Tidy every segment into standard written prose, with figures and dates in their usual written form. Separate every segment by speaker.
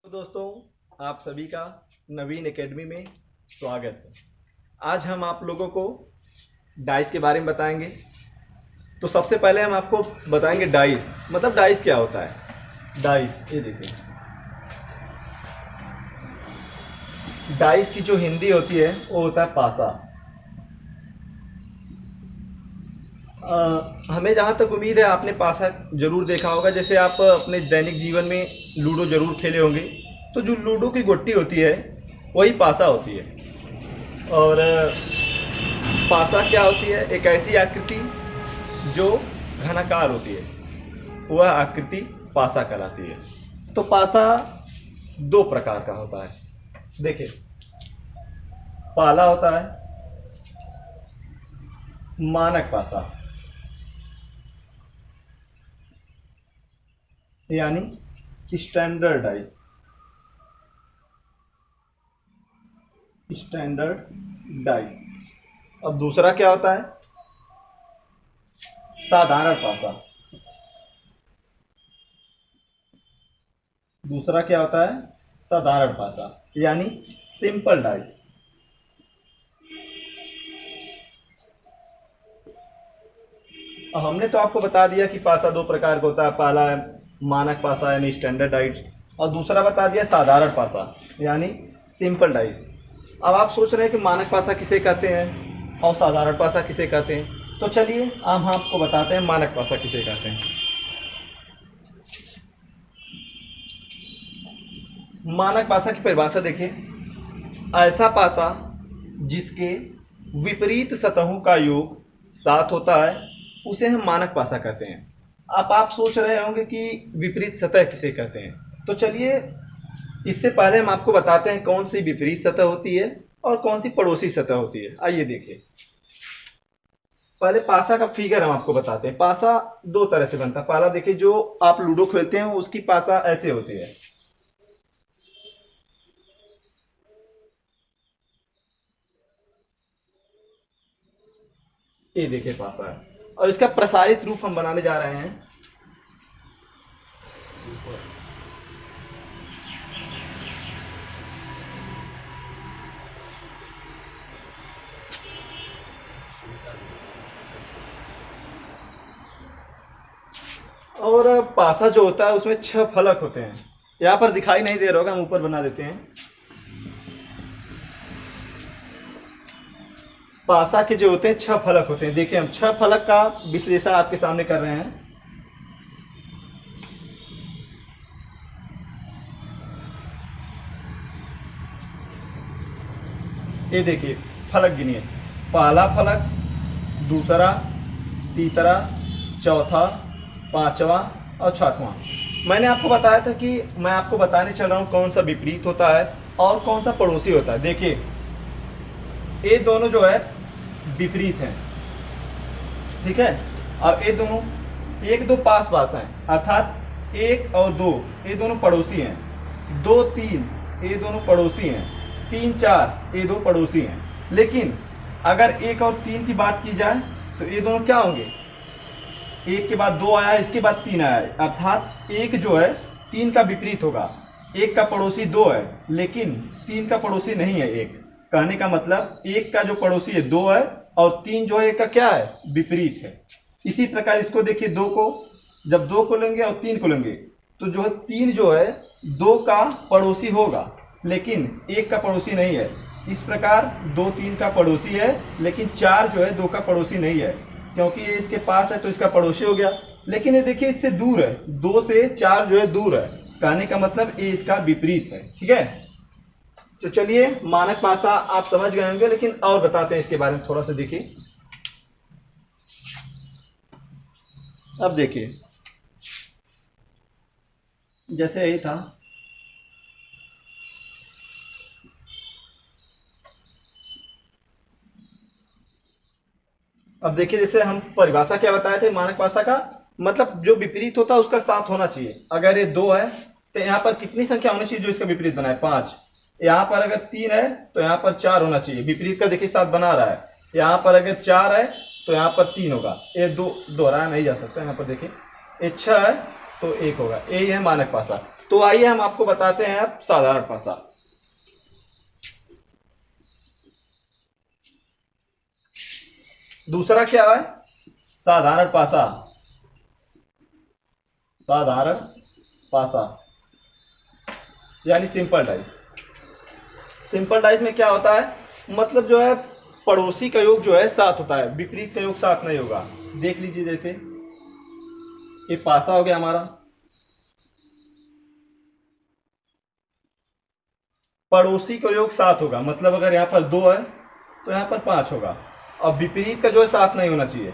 Speaker 1: दोस्तों, आप सभी का नवीन एकेडमी में स्वागत है। आज हम आप लोगों को डाइस के बारे में बताएंगे। तो सबसे पहले हम आपको बताएंगे डाइस मतलब डाइस क्या होता है। डाइस ये देखिए, डाइस की जो हिंदी होती है वो होता है पासा। हमें जहाँ तक उम्मीद है आपने पासा जरूर देखा होगा। जैसे आप अपने दैनिक जीवन में लूडो जरूर खेले होंगे, तो जो लूडो की गुट्टी होती है वही पासा होती है। और पासा क्या होती है? एक ऐसी आकृति जो घनाकार होती है, वह आकृति पासा कहलाती है। तो पासा दो प्रकार का होता है। देखिए, पहला होता है मानक पासा, यानी स्टैंडर्ड डाइस। Standard dice. अब दूसरा क्या होता है? साधारण पासा। दूसरा क्या होता है? साधारण पासा, यानी सिंपल डाइस। अब हमने तो आपको बता दिया कि पासा दो प्रकार का होता है। पहला है मानक पासा यानी स्टैंडर्ड डाइस, और दूसरा बता दिया साधारण पासा यानी सिंपल डाइस। अब आप सोच रहे हैं कि मानक पासा किसे कहते हैं और साधारण पासा किसे कहते हैं। तो चलिए हम आपको बताते हैं मानक पासा किसे कहते हैं। मानक पासा की परिभाषा देखिए, ऐसा पासा जिसके विपरीत सतहों का योग 7 होता है उसे हम मानक पासा कहते हैं। अब आप सोच रहे होंगे कि विपरीत सतह किसे कहते हैं। तो चलिए इससे पहले हम आपको बताते हैं कौन सी विपरीत सतह होती है और कौन सी पड़ोसी सतह होती है। आइए देखिए, पहले पासा का फिगर हम आपको बताते हैं। पासा दो तरह से बनता है। पहला देखिए, जो आप लूडो खेलते हैं उसकी पासा ऐसे होती है। ये देखिए पासा है, और इसका प्रसारित रूप हम बनाने जा रहे हैं। और पासा जो होता है उसमें 6 फलक होते हैं। यहाँ पर दिखाई नहीं दे रहा होगा, हम ऊपर बना देते हैं। पासा के जो होते हैं 6 फलक होते हैं। देखिए, हम 6 फलक का विश्लेषण आपके सामने कर रहे हैं। ये देखिए फलक गिनिए। पहला फलक, दूसरा, तीसरा, चौथा, पांचवा और छठवां। मैंने आपको बताया था कि मैं आपको बताने चल रहा हूं कौन सा विपरीत होता है और कौन सा पड़ोसी होता है। देखिए, ये दोनों जो है विपरीत हैं, ठीक है। और ये दोनों एक दो पास पास हैं, अर्थात 1 और 2 ये दोनों पड़ोसी हैं। 2 3 ये दोनों पड़ोसी हैं। 3 4 ये दो पड़ोसी हैं। लेकिन अगर 1 और 3 की बात की जाए तो ये दोनों क्या होंगे? 1 के बाद 2 आया है, इसके बाद 3 आया है, अर्थात 1 जो है 3 का विपरीत होगा। 1 का पड़ोसी 2 है लेकिन 3 का पड़ोसी नहीं है 1। कहने का मतलब 1 का जो पड़ोसी है 2 है और 3 जो है 1 का क्या है? विपरीत है। इसी प्रकार इसको देखिए, 2 को जब 2 को लेंगे और 3 को लेंगे तो जो है 3 जो है 2 का पड़ोसी होगा लेकिन 1 का पड़ोसी नहीं है। इस प्रकार 2 3 का पड़ोसी है लेकिन 4 जो है 2 का पड़ोसी नहीं है, क्योंकि ये इसके पास है तो इसका पड़ोसी हो गया। लेकिन ये देखिए इससे दूर है, 2 से 4 जो है दूर है। कहने का मतलब ये इसका विपरीत है, ठीक है। तो चलिए मानक पासा आप समझ गए होंगे, लेकिन और बताते हैं इसके बारे में थोड़ा सा। देखिए, अब देखिए जैसे यही था, अब देखिए जैसे हम परिभाषा क्या बताए थे मानक पासा का, मतलब जो विपरीत होता है उसका साथ होना चाहिए। अगर ये 2 है तो यहाँ पर कितनी संख्या होनी चाहिए जो इसका विपरीत बनाए? 5। यहाँ पर अगर 3 है तो यहाँ पर 4 होना चाहिए। विपरीत का देखिए साथ बना रहा है। यहाँ पर अगर 4 है तो यहाँ पर 3 होगा। ये 2 दोहराया नहीं जा सकता। यहाँ पर देखिए ये 6 है तो 1 होगा। यही है मानक पासा। तो आइए हम आपको बताते हैं अब साधारण पासा। दूसरा क्या है? साधारण पासा। साधारण पासा यानी सिंपल डाइस। सिंपल डाइस में क्या होता है, मतलब जो है पड़ोसी का योग जो है 7 होता है, विपरीत का योग 7 नहीं होगा। देख लीजिए, जैसे ये पासा हो गया हमारा, पड़ोसी का योग 7 होगा, मतलब अगर यहाँ पर 2 है तो यहाँ पर 5 होगा। अब विपरीत का जो है 7 नहीं होना चाहिए।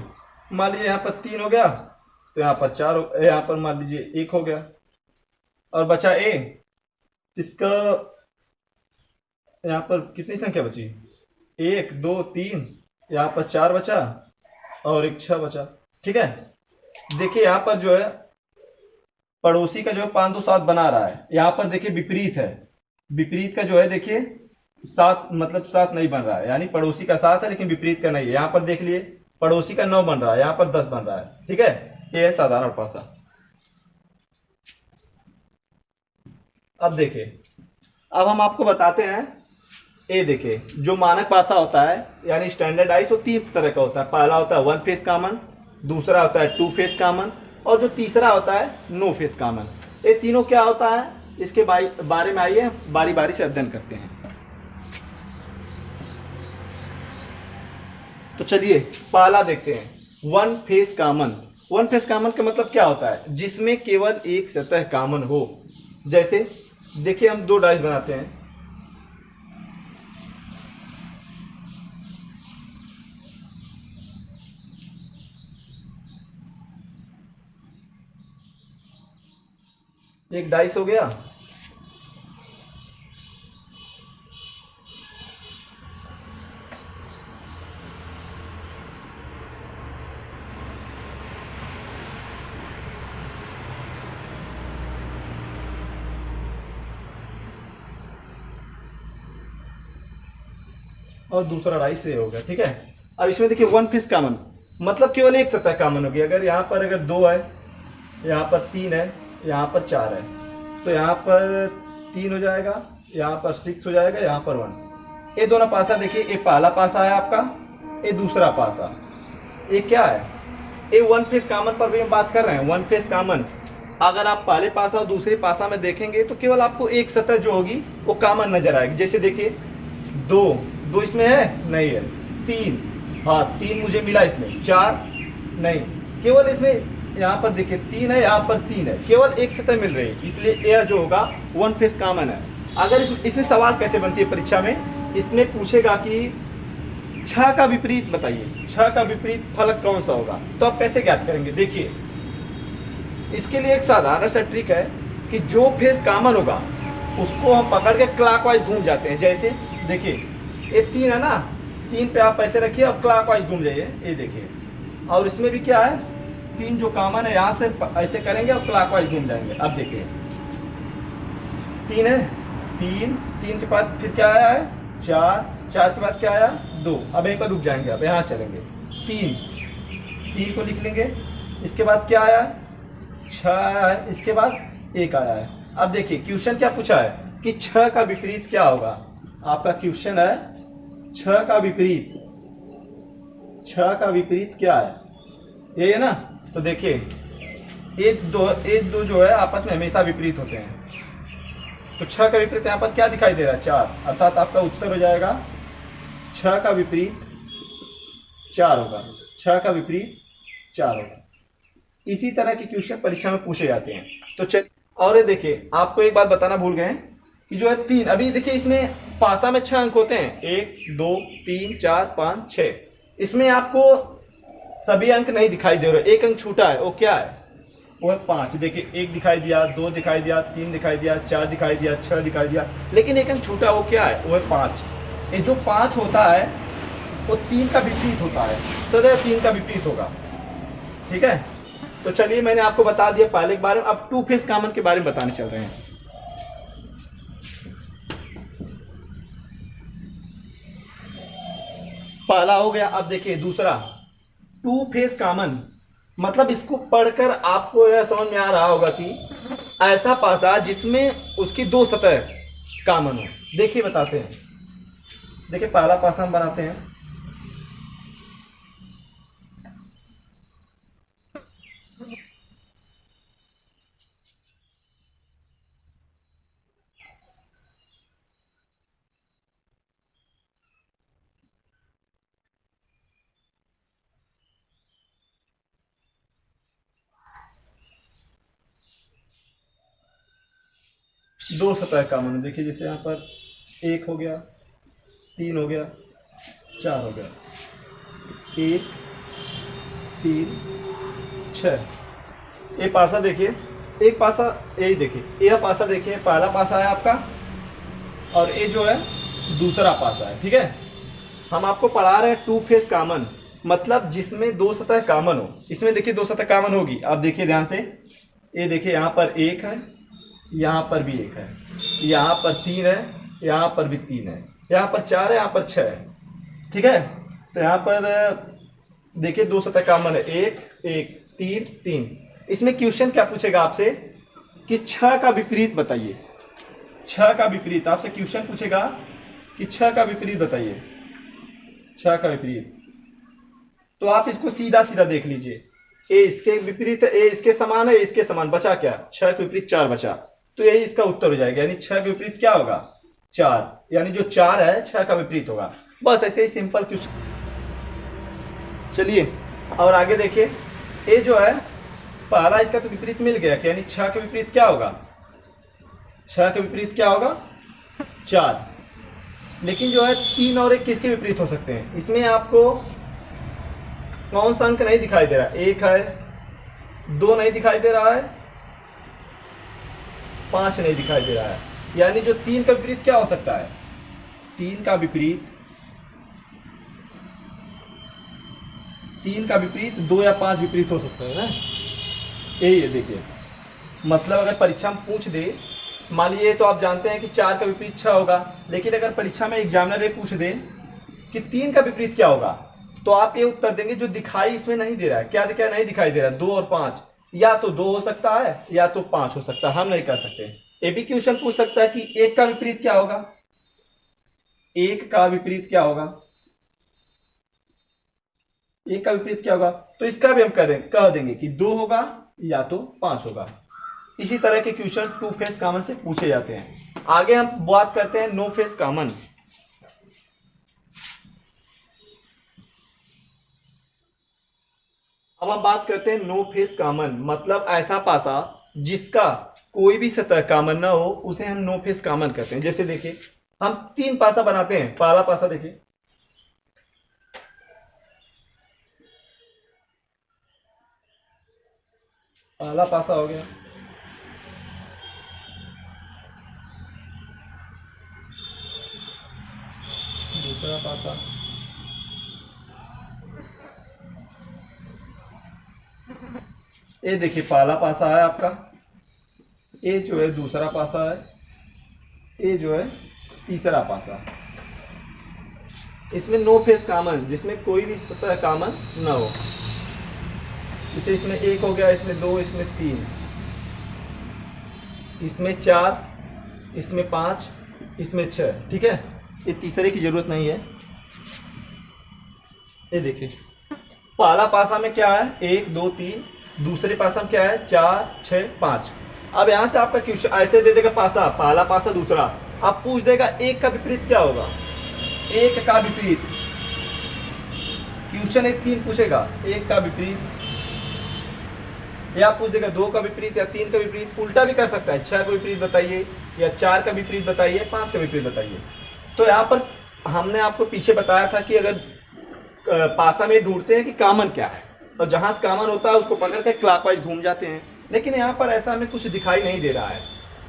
Speaker 1: मान लीजिए यहाँ पर 3 हो गया तो यहाँ पर 4 हो, यहाँ पर मान लीजिए 1 हो गया और बचा ए। इसका यहाँ पर कितनी संख्या बची? 1 2 3, यहाँ पर 4 बचा और एक 6 बचा। ठीक है, देखिए यहाँ पर जो है पड़ोसी का जो है 5 2 7 बना रहा है। यहाँ पर देखिए विपरीत है, विपरीत का जो है देखिए 7, मतलब 7 नहीं बन रहा है, यानी पड़ोसी का 7 है लेकिन विपरीत का नहीं है। यहाँ पर देख लिए पड़ोसी का 9 बन रहा है, यहाँ पर 10 बन रहा है। ठीक है, ये है साधारण पासा। अब देखिए, अब हम आपको बताते हैं, ये देखिए जो मानक पासा होता है यानी स्टैंडर्डाइज, वो 3 तरह का होता है। पहला होता है 1 फेस कॉमन, दूसरा होता है 2 फेस कॉमन और जो तीसरा होता है नो फेस कॉमन। ये तीनों क्या होता है, इसके बारे में आइए बारी बारी से अध्ययन करते हैं। तो चलिए पहला देखते हैं 1 फेस कॉमन। 1 फेस कॉमन का मतलब क्या होता है, जिसमें केवल एक सतह कॉमन हो। जैसे देखिए हम 2 डाइस बनाते हैं, एक डाइस हो गया और दूसरा डाइस ये हो गया। ठीक है, अब इसमें देखिए 1 फेस कॉमन मतलब केवल एक सतह कॉमन होगी। अगर यहाँ पर अगर 2 है, यहाँ पर 3 है, यहाँ पर 4 है, तो यहाँ पर 3 हो जाएगा, यहाँ पर 6 हो जाएगा, यहाँ पर 1। ये दोनों पासा देखिए, ये पहला पासा है आपका, ये दूसरा पासा। ये क्या है, ये 1 फेस कॉमन पर भी हम बात कर रहे हैं। 1 फेस कॉमन, अगर आप पहले पासा और दूसरे पासा में देखेंगे तो केवल आपको एक सतह जो होगी वो कॉमन नजर आएगी। जैसे देखिए 2 इसमें है नहीं है, 3 हाँ 3 मुझे मिला, इसमें 4 नहीं, केवल इसमें यहाँ पर देखिए 3 है, यहाँ पर 3 है, केवल एक सतह मिल रही है, इसलिए यह जो होगा 1 फेस कॉमन है। अगर इसमें सवाल कैसे बनती है परीक्षा में, इसमें पूछेगा कि 6 का विपरीत बताइए, 6 का विपरीत फलक कौन सा होगा, तो आप कैसे ज्ञात करेंगे? देखिए इसके लिए एक साधारण सा ट्रिक है कि जो फेस कॉमन होगा उसको हम पकड़ के क्लॉकवाइज घूम जाते हैं। जैसे देखिए ये 3 है ना, 3 पे आप ऐसे रखिए और क्लॉकवाइज घूम जाइए, ये देखिए। और इसमें भी क्या है, 3 जो कॉमन है यहाँ से ऐसे करेंगे और क्लॉकवाइज घूम जाएंगे। अब देखिए 3 है, 3 के बाद फिर क्या आया है 4 के बाद क्या आया 2। अब यहीं पर रुक जाएंगे, अब यहाँ चलेंगे 3 को लिख लेंगे। इसके बाद क्या आया 6 आया है, इसके बाद 1 आया है। अब देखिए क्वेश्चन क्या पूछा है कि 6 का विपरीत क्या होगा। आपका क्वेश्चन है 6 का विपरीत, 6 का विपरीत क्या है, ये है ना। तो देखिए ये दो जो है आपस में हमेशा विपरीत होते हैं। तो 6 का विपरीत यहाँ पर क्या दिखाई दे रहा है 4, अर्थात आपका उत्तर हो जाएगा 6 का विपरीत 4 होगा। 6 का विपरीत 4 होगा। इसी तरह के क्वेश्चन परीक्षा में पूछे जाते हैं। तो चल, और ये देखिए आपको एक बात बताना भूल गए कि जो है 3, अभी देखिए इसमें पासा में 6 अंक होते हैं, 1 2 3 4 5 6। इसमें आपको सभी अंक नहीं दिखाई दे रहे, एक अंक छूटा है, वो क्या है, वो है 5। देखिए 1 दिखाई दिया, 2 दिखाई दिया, 3 दिखाई दिया, 4 दिखाई दिया, 6 दिखाई दिया, लेकिन एक अंक छूटा, वो क्या है, वो है 5। ये जो 5 होता है वो 3 का विपरीत होता है, सदैव 3 का विपरीत होगा। ठीक है, तो चलिए मैंने आपको बता दिया पहले के बारे में। अब 2 फेस कॉमन के बारे में बताने चल रहे हैं। पहला हो गया, अब देखिए दूसरा 2 फेस कॉमन, मतलब इसको पढ़कर आपको यह समझ में आ रहा होगा कि ऐसा पासा जिसमें उसकी दो सतह कॉमन हो। देखिए बताते हैं, देखिए पहला पासा हम बनाते हैं। दो सतह कॉमन, देखिए जैसे यहाँ पर एक हो गया, तीन हो गया, चार हो गया, एक, तीन, छः। ये पासा देखिए, एक पासा यही देखिए, यह पासा देखिए पहला पासा है आपका, और ये जो है दूसरा पासा है। ठीक है, हम आपको पढ़ा रहे हैं टू फेस कॉमन, मतलब जिसमें दो सतह कॉमन हो। इसमें देखिए दो सतह कॉमन होगी, आप देखिए ध्यान से। ये देखिए यहाँ पर एक है, यहाँ पर भी एक है, यहाँ पर तीन है, यहाँ पर भी तीन है, यहाँ पर चार है, यहाँ पर छः है। ठीक है, तो यहाँ पर देखिए दो सतह कॉमन है, एक एक, तीन तीन। इसमें क्वेश्चन क्या पूछेगा आपसे कि छह का विपरीत बताइए। छह का विपरीत आपसे क्वेश्चन पूछेगा कि छह का विपरीत बताइए, छह का विपरीत। तो आप इसको सीधा सीधा देख लीजिए, ए इसके विपरीत है, ए इसके समान है, ए इसके समान, बचा क्या? छह के विपरीत चार बचा, तो यही इसका उत्तर हो जाएगा। यानी छह के विपरीत क्या होगा? चार, यानी जो चार है छह का विपरीत होगा। बस ऐसे ही सिंपल क्वेश्चन। चलिए और आगे देखिए, ए जो है पहला इसका तो विपरीत मिल गया, यानी छह के विपरीत क्या होगा? छह के विपरीत क्या होगा? चार। लेकिन जो है तीन और एक किसके विपरीत हो सकते हैं? इसमें आपको कौन सा अंक नहीं दिखाई दे रहा? एक है, दो नहीं दिखाई दे रहा है, पांच नहीं दिखाई दे रहा है। यानी जो तीन का विपरीत क्या हो सकता है? तीन का विपरीत, तीन का विपरीत दो या पांच विपरीत हो सकता है ना। यही है, देखिए मतलब अगर परीक्षा में पूछ दे, मान लीजिए तो आप जानते हैं कि चार का विपरीत छह होगा, लेकिन अगर परीक्षा में एग्जामिनर ये पूछ दे कि तीन का विपरीत क्या होगा, तो आप ये उत्तर देंगे जो दिखाई इसमें नहीं दे रहा है। क्या क्या नहीं दिखाई दे रहा है? दो और पांच, या तो दो हो सकता है या तो पांच हो सकता है, हम नहीं कर सकते। ये भी क्वेश्चन पूछ सकता है कि एक का विपरीत क्या होगा? एक का विपरीत क्या होगा? एक का विपरीत क्या होगा? तो इसका भी हम कह देंगे कि दो होगा या तो पांच होगा। इसी तरह के क्वेश्चन टू फेस कॉमन से पूछे जाते हैं। आगे हम बात करते हैं नो फेस कॉमन। अब हम बात करते हैं नो फेस कॉमन, मतलब ऐसा पासा जिसका कोई भी सतह कॉमन ना हो, उसे हम नो फेस कॉमन कहते हैं। जैसे देखिए हम तीन पासा बनाते हैं। पहला पासा देखिए, पहला पासा हो गया, दूसरा पासा, ये देखिए पहला पासा है आपका, ये जो है दूसरा पासा है, ये जो है तीसरा पासा। इसमें नो फेस कॉमन, जिसमें कोई भी सतह कॉमन ना हो। जैसे इसमें एक हो गया, इसमें दो, इसमें तीन, इसमें चार, इसमें पांच, इसमें छह। ठीक है, ये तीसरे की जरूरत नहीं है। ये देखिए पहला पासा में क्या है? एक, दो, तीन। दूसरे पासा में क्या है? चार, छह, पांच। अब यहां से आपका क्वेश्चन ऐसे दे देगा पासा, पहला पासा दूसरा। अब पूछ देगा एक का विपरीत क्या होगा? एक का विपरीत, क्वेश्चन एक तीन पूछेगा, एक का विपरीत, या पूछ देगा दो का विपरीत या तीन का विपरीत। उल्टा भी कर सकता है, छह का विपरीत बताइए, या चार का विपरीत बताइए, पांच का विपरीत बताइए। तो यहाँ पर हमने आपको पीछे बताया था कि अगर पासा में ढूंढते हैं कि कॉमन क्या है, और जहां से कॉमन होता है उसको पकड़ के क्लॉकवाइज घूम जाते हैं। लेकिन यहाँ पर ऐसा हमें कुछ दिखाई नहीं दे रहा है।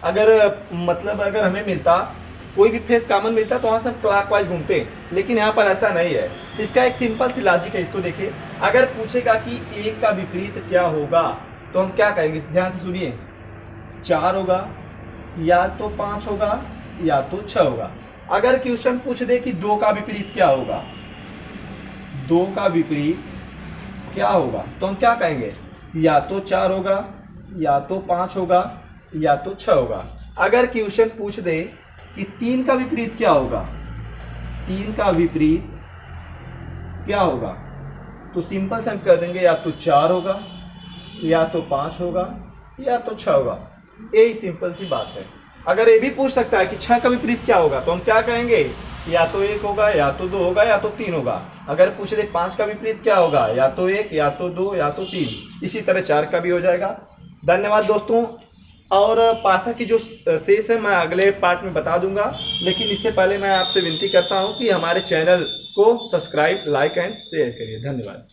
Speaker 1: अगर मतलब अगर हमें मिलता कोई भी फेस कॉमन मिलता तो वहां से हम क्लॉकवाइज घूमते हैं, लेकिन यहाँ पर ऐसा नहीं है। इसका एक सिंपल सी लॉजिक है, इसको देखिए। अगर पूछेगा कि एक का विपरीत क्या होगा, तो हम क्या कहेंगे? ध्यान से सुनिए, चार होगा, या तो पांच होगा, या तो छह होगा। अगर क्वेश्चन पूछ दे कि दो का विपरीत क्या होगा, दो का विपरीत क्या होगा, तो हम क्या कहेंगे? या तो चार होगा, या तो पांच होगा, या तो 6 होगा। अगर क्वेश्चन पूछ दे कि 3 का विपरीत क्या होगा, 3 का विपरीत क्या होगा, तो सिंपल से हम कर देंगे या तो 4 होगा, या तो 5 होगा, या तो 6 होगा। यही सिंपल सी बात है। अगर ये भी पूछ सकता है कि 6 का विपरीत क्या होगा, तो हम क्या कहेंगे, या तो 1 होगा, या तो 2 होगा, या तो 3 होगा। अगर पूछ दे 5 का विपरीत क्या होगा, या तो 1, या तो 2, या तो 3। इसी तरह 4 का भी हो जाएगा। धन्यवाद दोस्तों। और पासा की जो शेष है मैं अगले पार्ट में बता दूंगा, लेकिन इससे पहले मैं आपसे विनती करता हूं कि हमारे चैनल को सब्सक्राइब, लाइक एंड शेयर करिए। धन्यवाद।